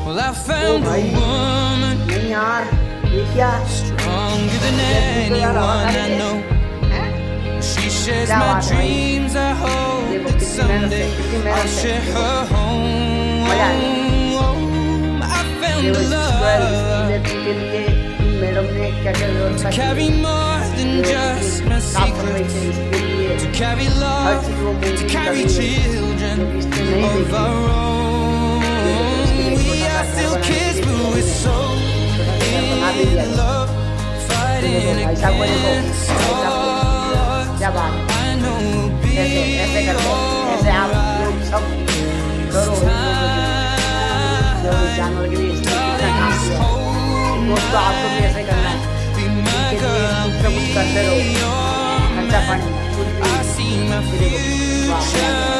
Well, I O found a भाई woman नहीं यार ये क्या stronger than तो यार anyone I है know. She shares क्या my बात है भाई dreams. I hope देखो that कितनी मेहनत someday से कितनी I'll मेहनत से share देखो her home. मजा आएगा I found देखो a स्क्वायर love के लिए मैडम ने क्या क्या to व्यवस्था carry की more than just my साफ करवाई secrets, थी इसके लिए to carry हर love, चीज वो to मूवी carry करी है children जो कि इसने नहीं of देखी our own. इसके लिए We छोटा are सा घर still बनाने kids, के but लिए we're so छोटा सा घर बना भी दिया in था love, देखो fighting भाई साहब को देखो against भाई साहब को all odds. क्या बात है I know we'll be ऐसे ऐसे करते हैं ऐसे आप लोग सब करो जब जानवर के लिए इसने कितना काम किया है दोस्तों आपको भी ऐसे करना है इनके लिए कुछ ना कुछ करते रहो खर्चा पानी कुछ भी I see my ये देखो वाह future.